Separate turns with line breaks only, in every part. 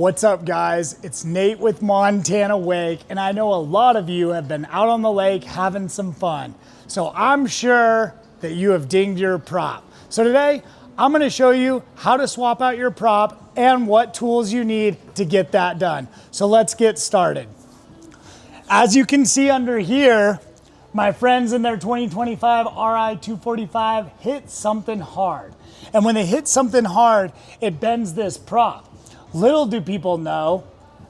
What's up, guys? It's Nate with Montana Wake, and I know a lot of you have been out on the lake having some fun. So I'm sure that you have dinged your prop. So today, I'm gonna show you how to swap out your prop and what tools you need to get that done. So let's get started. As you can see under here, my friends in their 2025 RI 245 hit something hard. And when they hit something hard, it bends this prop. Little do people know,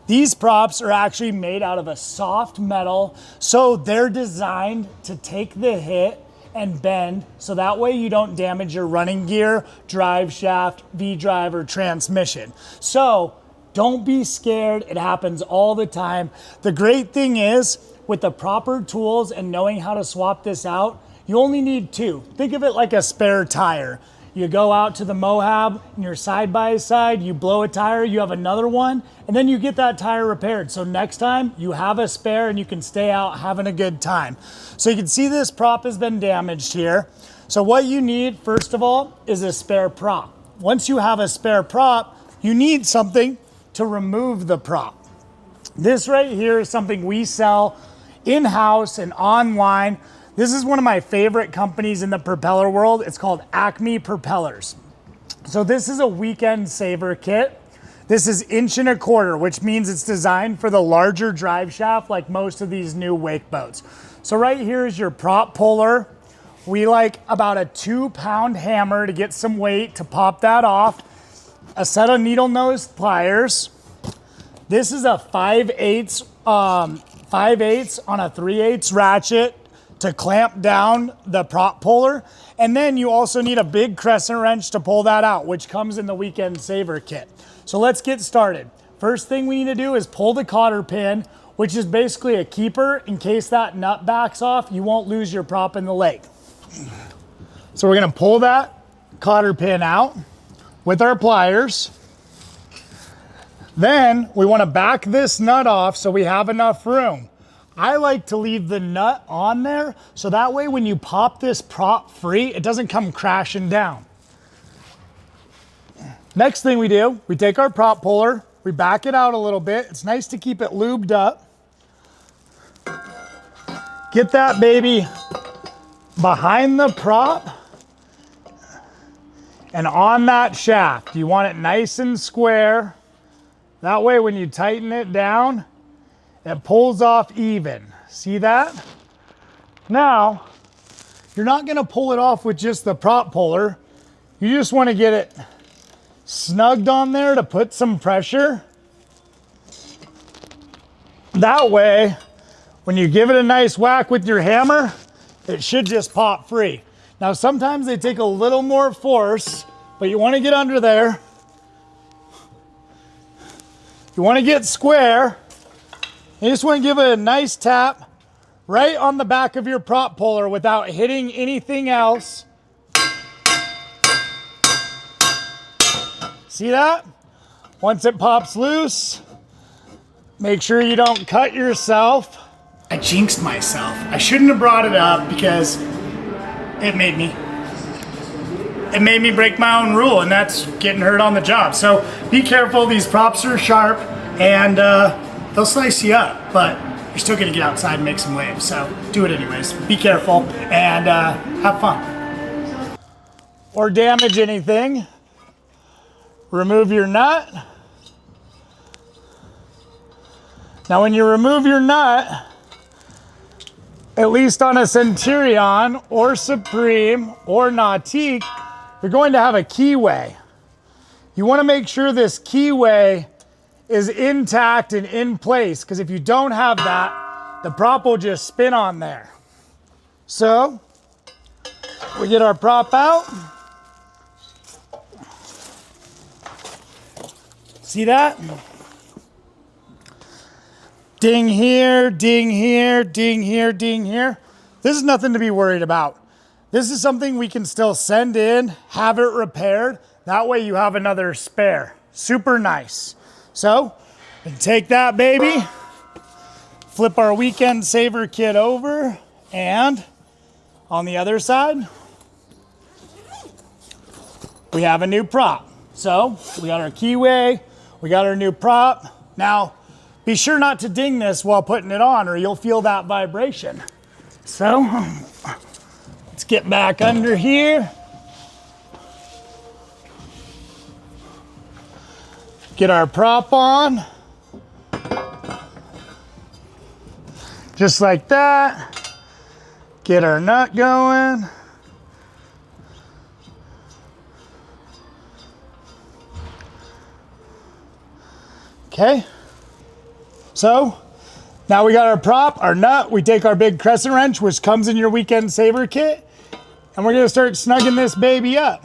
these props are actually made out of a soft metal, so they're designed to take the hit and bend, so that way you don't damage your running gear, drive shaft, V-drive, or transmission. So don't be scared, it happens all the time. The great thing is, with the proper tools and knowing how to swap this out, you only need two. Think of it like a spare tire. You go out to the Moab and you're side by side, you blow a tire, you have another one, and then you get that tire repaired. So next time you have a spare and you can stay out having a good time. So you can see this prop has been damaged here. So what you need, first of all, is a spare prop. Once you have a spare prop, you need something to remove the prop. This right here is something we sell in-house and online. This is one of my favorite companies in the propeller world. It's called Acme Propellers. So this is a weekend saver kit. This is 1.25 inch, which means it's designed for the larger drive shaft like most of these new wake boats. So right here is your prop puller. We like about a 2-pound hammer to get some weight to pop that off. A set of needle nose pliers. This is a 5/8 on a 3/8 ratchet to clamp down the prop puller. And then you also need a big crescent wrench to pull that out, which comes in the weekend saver kit. So let's get started. First thing we need to do is pull the cotter pin, which is basically a keeper in case that nut backs off, you won't lose your prop in the lake. So we're gonna pull that cotter pin out with our pliers. Then we wanna back this nut off so we have enough room. I like to leave the nut on there, so that way when you pop this prop free, it doesn't come crashing down. Next thing we do, we take our prop puller, we back it out a little bit. It's nice to keep it lubed up. Get that baby behind the prop and on that shaft. You want it nice and square. That way when you tighten it down, it pulls off even. See that? Now, you're not gonna pull it off with just the prop puller. You just wanna get it snugged on there to put some pressure. That way, when you give it a nice whack with your hammer, it should just pop free. Now, sometimes they take a little more force, but you wanna get under there. You wanna get square. You just want to give it a nice tap right on the back of your prop puller without hitting anything else. See that? Once it pops loose, make sure you don't cut yourself. I jinxed myself. I shouldn't have brought it up because it made me break my own rule, and that's getting hurt on the job. So be careful. These props are sharp, and they'll slice you up, but you're still gonna get outside and make some waves, so do it anyways. Be careful and have fun. Or damage anything. Remove your nut. Now when you remove your nut, at least on a Centurion or Supreme or Nautique, you're going to have a keyway. You wanna make sure this keyway is intact and in place, because if you don't have that, the prop will just spin on there. So, we get our prop out. See that? Ding here, ding here, ding here, ding here. This is nothing to be worried about. This is something we can still send in, have it repaired. That way you have another spare. Super nice. So, we can take that baby, flip our weekend saver kit over, and on the other side, we have a new prop. So we got our keyway, we got our new prop. Now, be sure not to ding this while putting it on or you'll feel that vibration. So, let's get back under here. Get our prop on. Just like that. Get our nut going. Okay. So now we got our prop, our nut. We take our big crescent wrench, which comes in your weekend saver kit, and we're gonna start snugging this baby up.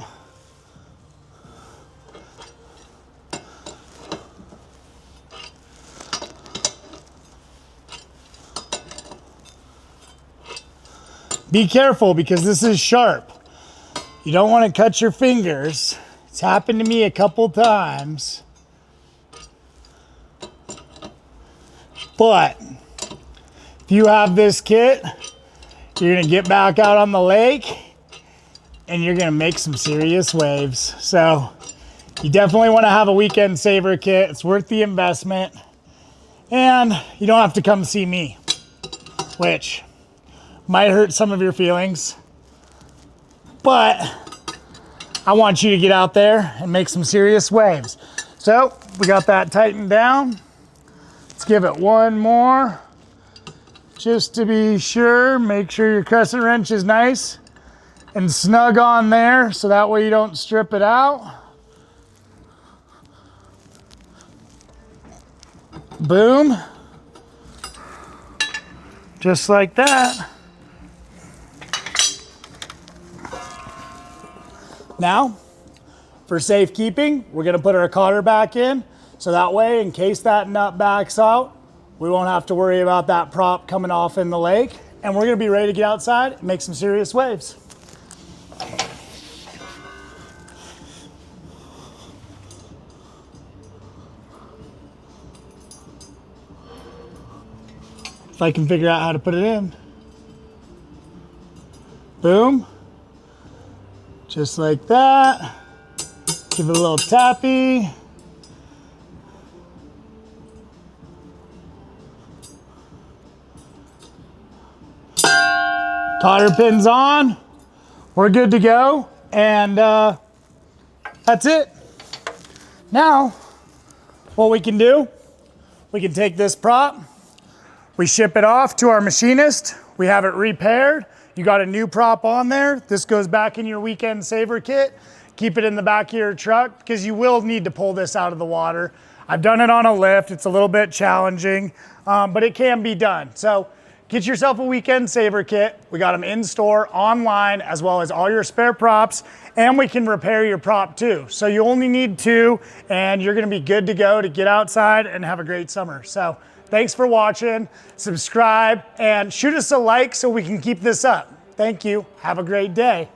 Be careful because this is sharp. You don't want to cut your fingers. It's happened to me a couple times. But if you have this kit, you're gonna get back out on the lake and you're gonna make some serious waves. So you definitely wanna have a weekend saver kit. It's worth the investment. And you don't have to come see me, which might hurt some of your feelings, but I want you to get out there and make some serious waves. So we got that tightened down. Let's give it one more, just to be sure. Make sure your crescent wrench is nice and snug on there, so that way you don't strip it out. Boom. Just like that. Now, for safekeeping, we're gonna put our cotter back in, so that way, in case that nut backs out, we won't have to worry about that prop coming off in the lake, and we're gonna be ready to get outside and make some serious waves. If I can figure out how to put it in. Boom. Just like that. Give it a little tappy. Cotter pins on. We're good to go. And that's it. Now, what we can do, we can take this prop, we ship it off to our machinist, we have it repaired. You got a new prop on there. This goes back in your weekend saver kit. Keep it in the back of your truck because you will need to pull this out of the water. I've done it on a lift. It's a little bit challenging, but it can be done. So get yourself a weekend saver kit. We got them in store, online, as well as all your spare props, and we can repair your prop too. So you only need 2 and you're gonna be good to go to get outside and have a great summer. So thanks for watching, subscribe, and shoot us a like so we can keep this up. Thank you, have a great day.